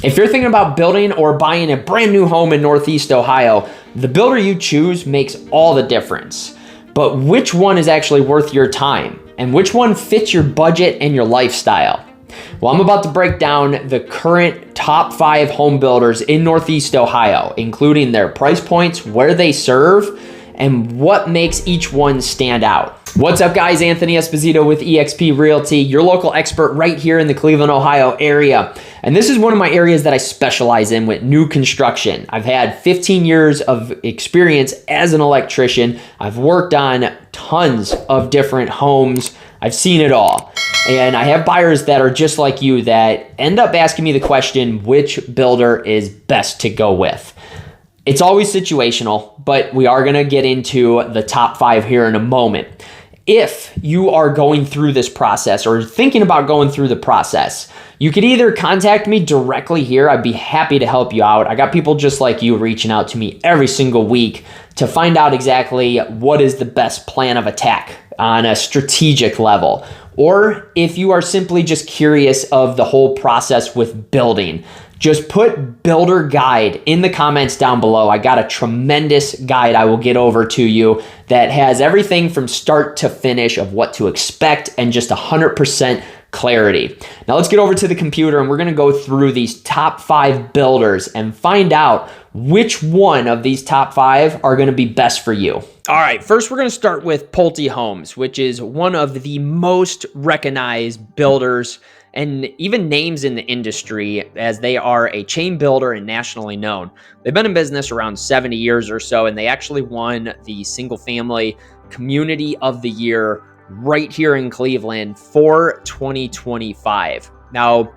If you're thinking about building or buying a brand new home in Northeast Ohio, the builder you choose makes all the difference. But which one is actually worth your time? And which one fits your budget and your lifestyle? Well, I'm about to break down the current top 5 home builders in Northeast Ohio, including their price points, where they serve, and what makes each one stand out. What's up, guys? Anthony Esposito with eXp Realty, your local expert right here in the Cleveland, Ohio area. And this is one of my areas that I specialize in with new construction. I've had 15 years of experience as an electrician. I've worked on tons of different homes. I've seen it all. And I have buyers that are just like you that end up asking me the question, which builder is best to go with? It's always situational, but we are going to get into the top 5 here in a moment. If you are going through this process or thinking about going through the process, you could either contact me directly here. I'd be happy to help you out. I got people just like you reaching out to me every single week to find out exactly what is the best plan of attack on a strategic level. Or if you are simply just curious of the whole process with building, just put builder guide in the comments down below. I got a tremendous guide I will get over to you that has everything from start to finish of what to expect and just 100% clarity. Now let's get over to the computer and we're going to go through these top 5 builders and find out which one of these top 5 are going to be best for you. All right, first we're going to start with Pulte Homes, which is one of the most recognized builders and even names in the industry, as they are a chain builder and nationally known. They've been in business around 70 years or so, and they actually won the Single Family Community of the Year right here in Cleveland for 2025. Now,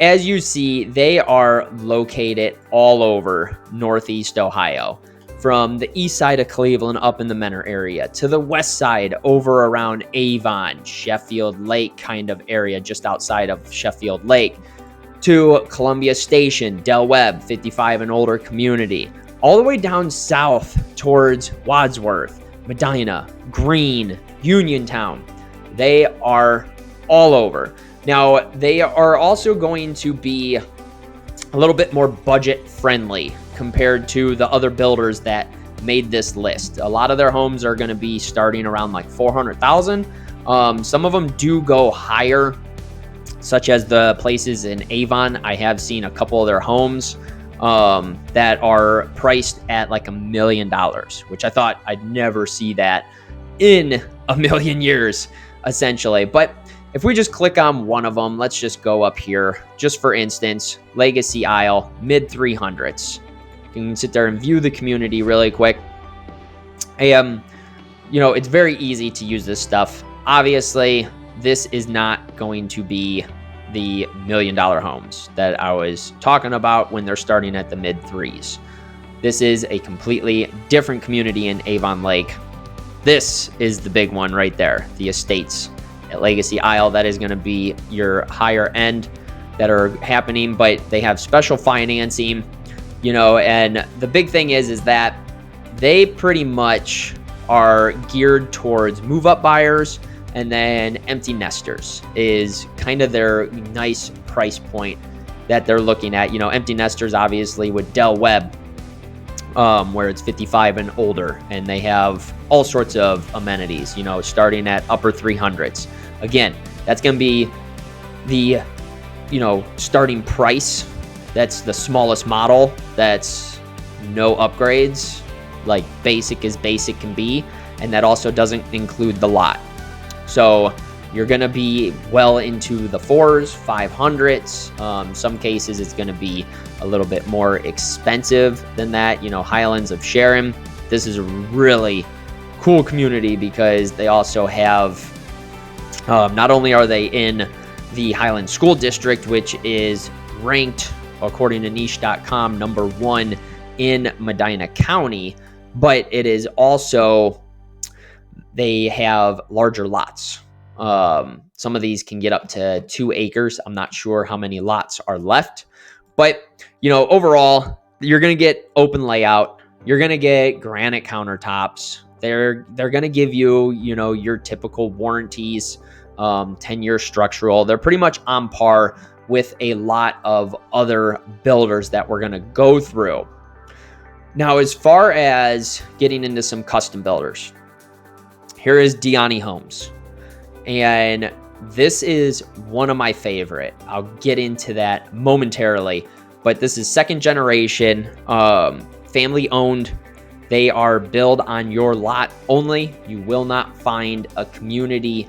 as you see, they are located all over Northeast Ohio, from the east side of Cleveland up in the Menor area to the west side over around Avon, Sheffield Lake kind of area just outside of Sheffield Lake, to Columbia Station, Del Webb, 55 and older community, all the way down south towards Wadsworth, Medina, Greene, Uniontown. They are all over. Now, they are also going to be a little bit more budget friendly compared to the other builders that made this list. A lot of their homes are going to be starting around like $400,000. Some of them do go higher, such as the places in Avon. I have seen a couple of their homes that are priced at like $1 million, which I thought I'd never see that in a million years, essentially. But if we just click on one of them, let's just go up here. Just for instance, Legacy Isle, mid 300s. You can sit there and view the community really quick. It's very easy to use this stuff. Obviously, this is not going to be the $1 million homes that I was talking about when they're starting at the mid 3s. This is a completely different community in Avon Lake. This is the big one right there, the estates at Legacy Isle. That is going to be your higher end that are happening, but they have special financing, and the big thing is that they pretty much are geared towards move-up buyers, and then empty nesters is kind of their nice price point that they're looking at. Empty nesters obviously with Del Webb, where it's 55 and older, and they have all sorts of amenities, starting at upper 300s. Again, that's going to be the, starting price. That's the smallest model. That's no upgrades, like basic as basic can be. And that also doesn't include the lot. So you're going to be well into the 4s, 500s. Some cases it's going to be a little bit more expensive than that. Highlands of Sharon. This is a really cool community because they also have, not only are they in the Highland School District, which is ranked, according to niche.com, number 1 in Medina County, but it is also, they have larger lots. Some of these can get up to 2 acres. I'm not sure how many lots are left, but overall, you're going to get open layout. You're going to get granite countertops. They're going to give you, your typical warranties, 10-year structural. They're pretty much on par with a lot of other builders that we're going to go through. Now, as far as getting into some custom builders, here is Diyanni Homes. And this is one of my favorite. I'll get into that momentarily, but this is second generation, family owned. They are built on your lot only. You will not find a community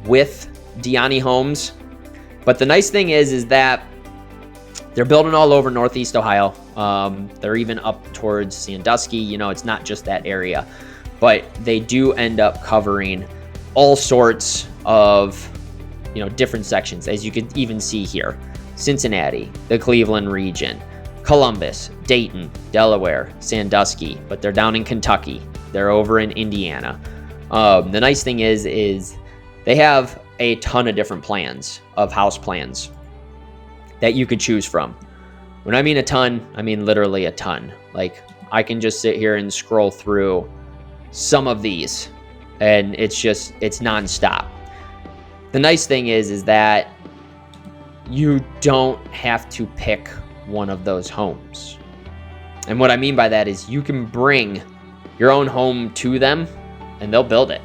with Diyanni Homes. But the nice thing is that they're building all over Northeast Ohio. They're even up towards Sandusky. You know, it's not just that area, but they do end up covering all sorts of, you know, different sections, as you can even see here. Cincinnati, the Cleveland region, Columbus, Dayton, Delaware, Sandusky, but they're down in Kentucky. They're over in Indiana. The nice thing is they have a ton of different plans of house plans that you could choose from. When I mean a ton, I mean literally a ton. Like, I can just sit here and scroll through some of these, and it's nonstop. The nice thing is that you don't have to pick one of those homes. And what I mean by that is you can bring your own home to them and they'll build it.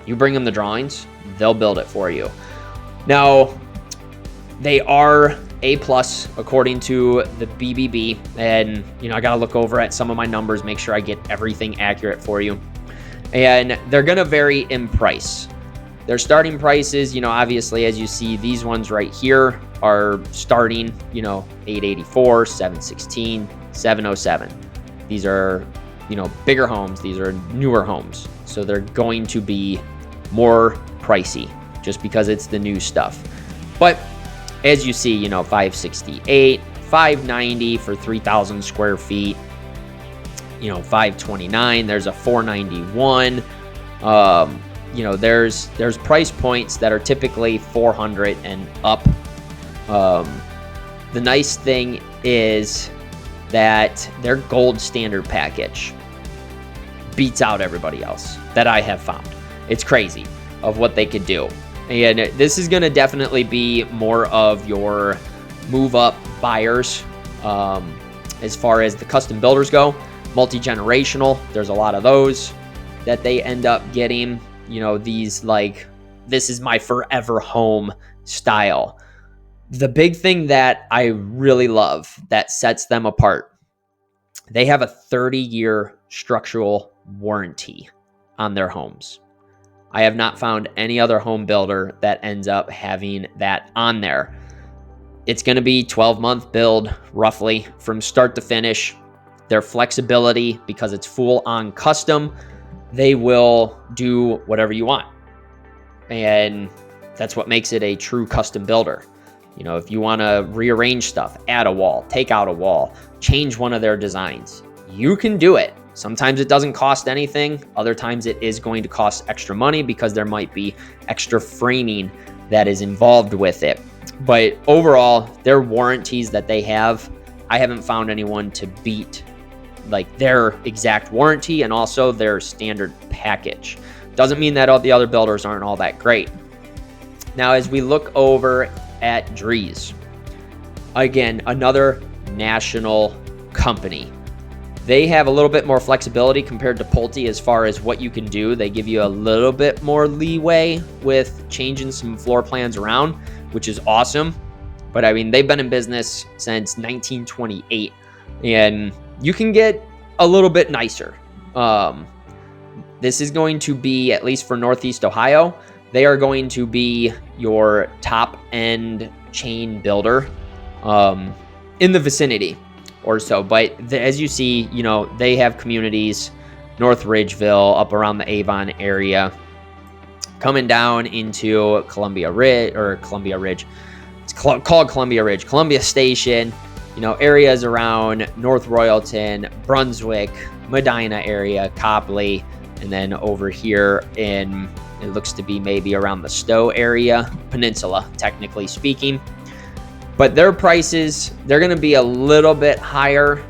You bring them the drawings, they'll build it for you. Now, they are A+ according to the BBB, and you know, I got to look over at some of my numbers, make sure I get everything accurate for you. And they're going to vary in price. Their starting prices, you know, obviously, as you see, these ones right here are starting, you know, $884, $716, $707. These are, you know, bigger homes. These are newer homes. So they're going to be more pricey just because it's the new stuff. But as you see, you know, $568, $590 for 3,000 square feet, you know, $529. There's a $491. You know, there's price points that are typically $400 and up. The nice thing is that their gold standard package beats out everybody else that I have found. It's crazy of what they could do. And this is going to definitely be more of your move up buyers. As far as the custom builders go, multi-generational, there's a lot of those that they end up getting. You know, these, like, this is my forever home style. The big thing that I really love that sets them apart, they have a 30-year structural warranty on their homes. I have not found any other home builder that ends up having that on there. It's going to be 12-month build, roughly, from start to finish. Their flexibility, because it's full on custom, they will do whatever you want. And that's what makes it a true custom builder. You know, if you want to rearrange stuff, add a wall, take out a wall, change one of their designs, you can do it. Sometimes it doesn't cost anything. Other times it is going to cost extra money because there might be extra framing that is involved with it. But overall, their warranties that they have, I haven't found anyone to beat like their exact warranty and also their standard package. Doesn't mean that all the other builders aren't all that great. Now, as we look over at Drees, again, another national company. They have a little bit more flexibility compared to Pulte as far as what you can do. They give you a little bit more leeway with changing some floor plans around, which is awesome. But I mean, they've been in business since 1928, and you can get a little bit nicer. This is going to be, at least for Northeast Ohio, they are going to be your top end chain builder in the vicinity or so. But as you see, you know, they have communities, North Ridgeville, up around the Avon area, coming down into Columbia Ridge. It's called Columbia Ridge, Columbia Station, you know, areas around North Royalton, Brunswick, Medina area, Copley, and then over here in, it looks to be maybe around the Stowe area, Peninsula, technically speaking. But their prices, they're going to be a little bit higher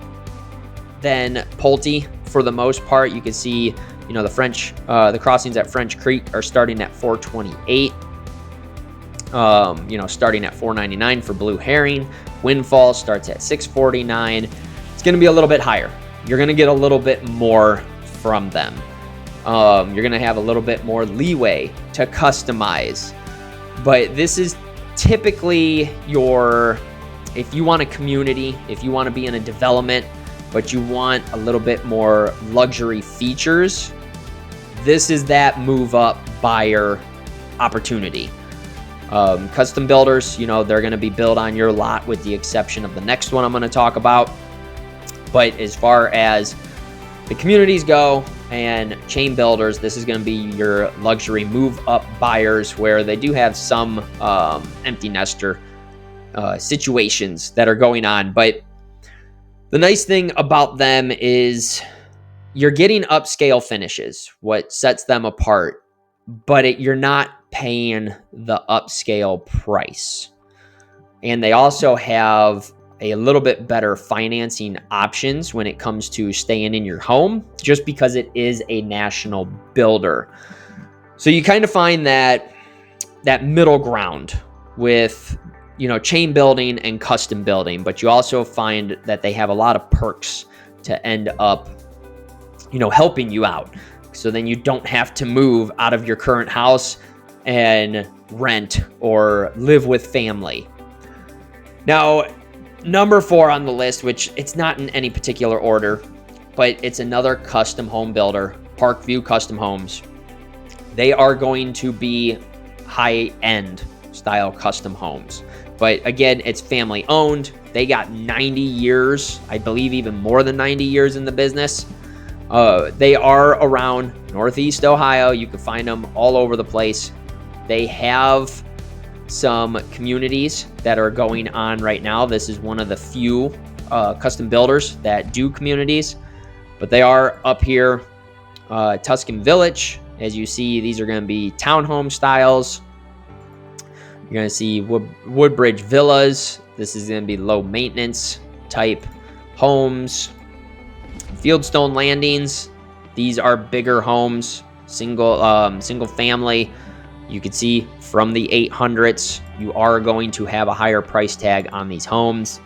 than Pulte for the most part. You can see, you know, the crossings at French Creek are starting at $428. starting at $499 for Blue Herring. Windfall starts at $649. It's going to be a little bit higher. You're going to get a little bit more from them. You're going to have a little bit more leeway to customize. But this is typically if you want a community, if you want to be in a development, but you want a little bit more luxury features, this is that move up buyer opportunity. Custom builders, they're going to be built on your lot with the exception of the next one I'm going to talk about. But as far as the communities go and chain builders, this is going to be your luxury move up buyers where they do have some empty nester situations that are going on. But the nice thing about them is you're getting upscale finishes, what sets them apart, but you're not paying the upscale price. And they also have a little bit better financing options when it comes to staying in your home, just because it is a national builder. So you kind of find that middle ground with, chain building and custom building, but you also find that they have a lot of perks to end up, helping you out. So then you don't have to move out of your current house and rent or live with family. Now, number 4 on the list, which it's not in any particular order, but it's another custom home builder, Parkview Custom Homes. They are going to be high-end style custom homes. But again, it's family owned. They got 90 years, I believe even more than 90 years in the business. They are around Northeast Ohio. You can find them all over the place. They have some communities that are going on right now. This is one of the few custom builders that do communities, but they are up here, Tuscan Village. As you see, these are going to be townhome styles. You're going to see Woodbridge Villas. This is going to be low maintenance type homes. Fieldstone Landings. These are bigger homes, single family. You can see from the 800s, you are going to have a higher price tag on these homes.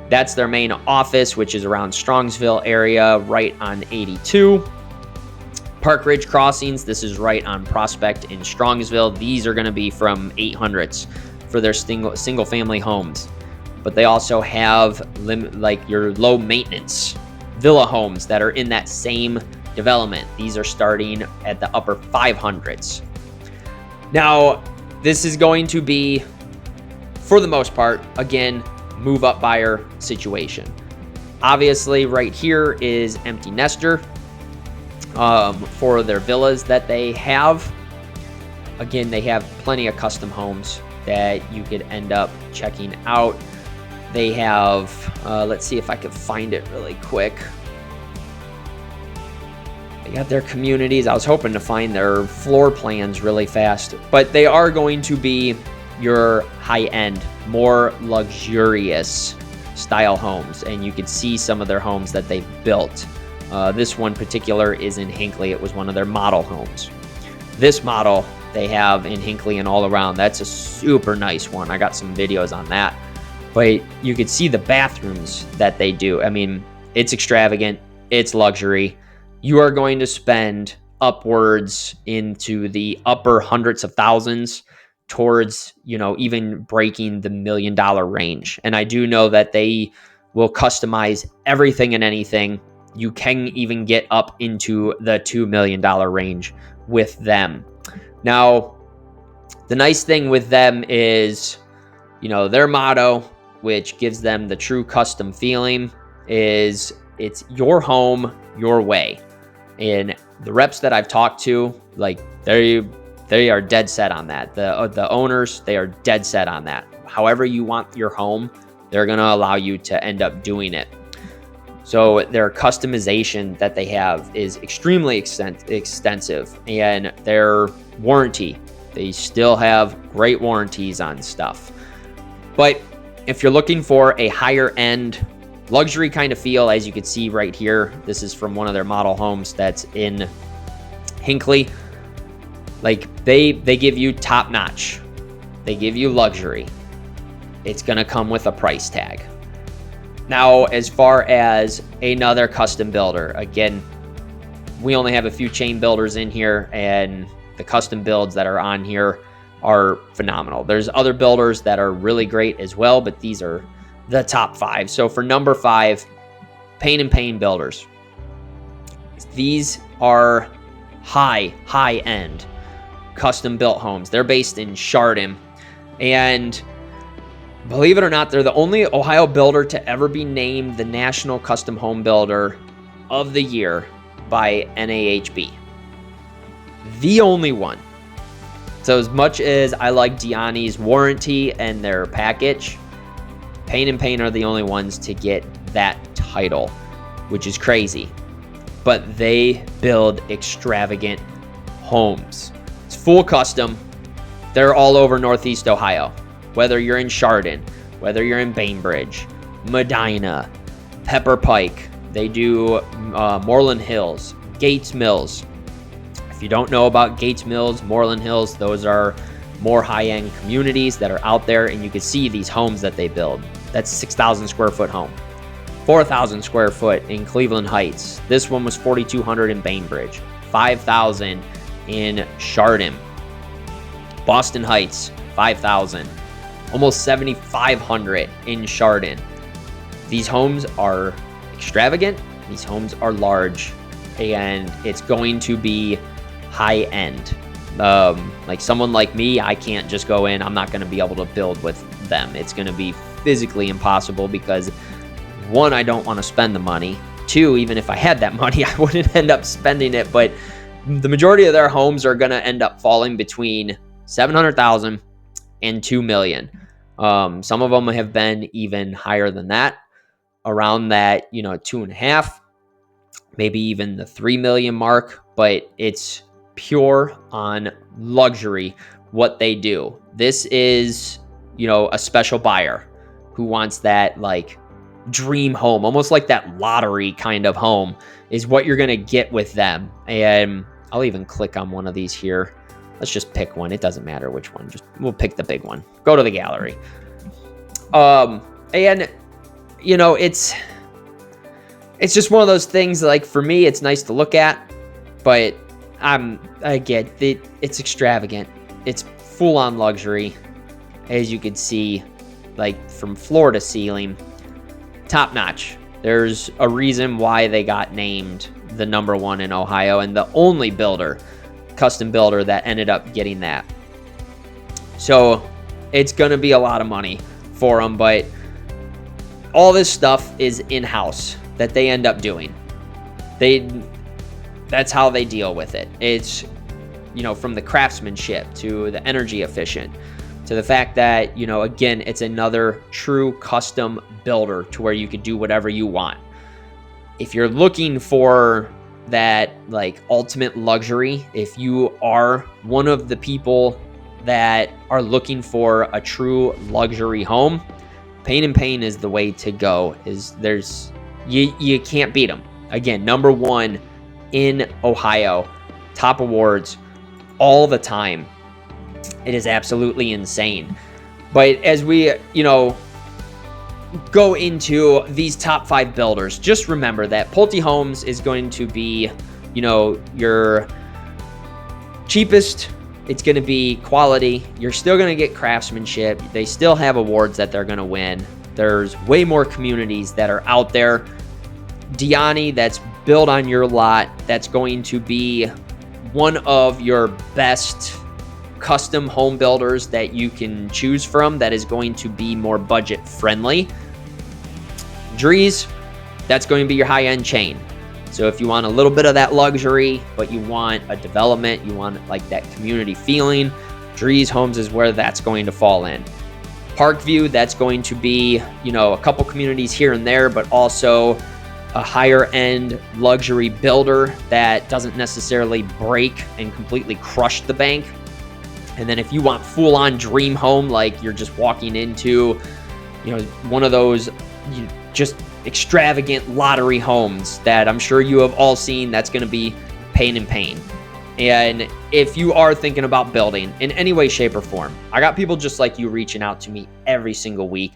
That's their main office, which is around Strongsville area, right on 82. Park Ridge Crossings, this is right on Prospect in Strongsville. These are going to be from 800s for their single family homes. But they also have your low maintenance villa homes that are in that same development. These are starting at the upper 500s. Now, this is going to be, for the most part, again, move up buyer situation. Obviously, right here is empty nester for their villas that they have. Again, they have plenty of custom homes that you could end up checking out. They have, let's see if I can find it really quick. They got their communities. I was hoping to find their floor plans really fast, but they are going to be your high-end, more luxurious style homes, and you can see some of their homes that they've built. This one particular is in Hinckley. It was one of their model homes. This model they have in Hinckley and all around. That's a super nice one. I got some videos on that. But you could see the bathrooms that they do. I mean, it's extravagant. It's luxury. You are going to spend upwards into the upper hundreds of thousands towards, even breaking the $1 million range. And I do know that they will customize everything and anything. You can even get up into the $2 million range with them. Now, the nice thing with them is, their motto, which gives them the true custom feeling, is it's your home, your way. And the reps that I've talked to, they are dead set on that. The owners, they are dead set on that. However you want your home, they're going to allow you to end up doing it. So their customization that they have is extremely extensive, and their warranty, they still have great warranties on stuff. But if you're looking for a higher end luxury kind of feel, as you can see right here, this is from one of their model homes that's in Hinckley. They give you top notch they give you luxury. It's going to come with a price tag. Now, as far as another custom builder, again, we only have a few chain builders in here, and the custom builds that are on here are phenomenal. There's other builders that are really great as well, but these are the top 5. So for number 5, Payne Payne Builders. These are high-end custom built homes. They're based in Chardon, and believe it or not, they're the only Ohio builder to ever be named the National Custom Home Builder of the Year by NAHB. The only one. So as much as I like Diyanni's warranty and their package, Payne Payne are the only ones to get that title, which is crazy. But they build extravagant homes. It's full custom. They're all over Northeast Ohio. Whether you're in Chardon, whether you're in Bainbridge, Medina, Pepper Pike, they do Moreland Hills, Gates Mills. If you don't know about Gates Mills, Moreland Hills, those are more high-end communities that are out there, and you can see these homes that they build. That's a 6,000 square foot home. 4,000 square foot in Cleveland Heights. This one was 4,200 in Bainbridge. 5,000 in Chardon. Boston Heights, 5,000. Almost 7,500 in Chardon. These homes are extravagant. These homes are large, and it's going to be high end. Like someone like me, I can't just go in. I'm not going to be able to build with them. It's going to be physically impossible because, one, I don't want to spend the money. Two, even if I had that money, I wouldn't end up spending it. But the majority of their homes are going to end up falling between $700,000 and $2 million. Some of them have been even higher than that, around that, 2.5, maybe even the 3 million mark. But it's pure on luxury what they do. This is, a special buyer who wants that like dream home, almost like that lottery kind of home is what you're going to get with them. And I'll even click on one of these here. Let's just pick one. It doesn't matter which one. We'll pick the big one. Go to the gallery. And it's just one of those things, like, for me, it's nice to look at, but I get it. It's extravagant. It's full on luxury, as you can see, like from floor to ceiling, top notch. There's a reason why they got named the number 1 in Ohio and the only custom builder that ended up getting that. So it's going to be a lot of money for them, but all this stuff is in-house that they end up doing. That's how they deal with it. It's, from the craftsmanship to the energy efficient to the fact that, again, it's another true custom builder to where you could do whatever you want. If you're looking for that like ultimate luxury, if you are one of the people that are looking for a true luxury home, Payne Payne is the way to go. You can't beat them. Again, number 1 in Ohio, top awards all the time. It is absolutely insane. But as we, go into these top 5 builders, just remember that Pulte Homes is going to be, your cheapest. It's going to be quality. You're still going to get craftsmanship. They still have awards that they're going to win. There's way more communities that are out there. Diyanni, that's built on your lot. That's going to be one of your best custom home builders that you can choose from, that is going to be more budget friendly. Drees, that's going to be your high-end chain. So if you want a little bit of that luxury, but you want a development, you want like that community feeling, Drees Homes is where that's going to fall in. Parkview, that's going to be, a couple communities here and there, but also a higher end luxury builder that doesn't necessarily break and completely crush the bank. And then if you want full on dream home, like you're just walking into, one of those just extravagant lottery homes that I'm sure you have all seen, that's going to be Payne Payne. And if you are thinking about building in any way, shape, or form, I got people just like you reaching out to me every single week.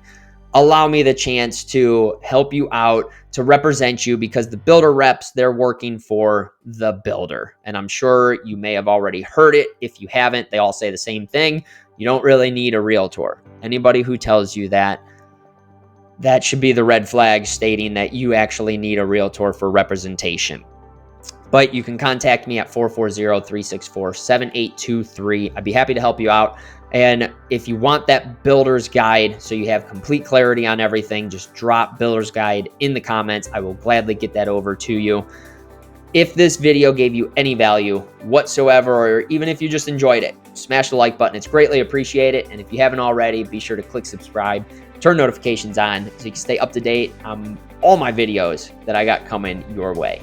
Allow me the chance to help you out, to represent you, because the builder reps, they're working for the builder. And I'm sure you may have already heard it. If you haven't, they all say the same thing. You don't really need a realtor. Anybody who tells you that, that should be the red flag stating that you actually need a realtor for representation. But you can contact me at 440-364-7823. I'd be happy to help you out. And if you want that builder's guide so you have complete clarity on everything, just drop builder's guide in the comments. I will gladly get that over to you. If this video gave you any value whatsoever, or even if you just enjoyed it, smash the like button. It's greatly appreciated. And if you haven't already, be sure to click subscribe, turn notifications on so you can stay up to date on all my videos that I got coming your way.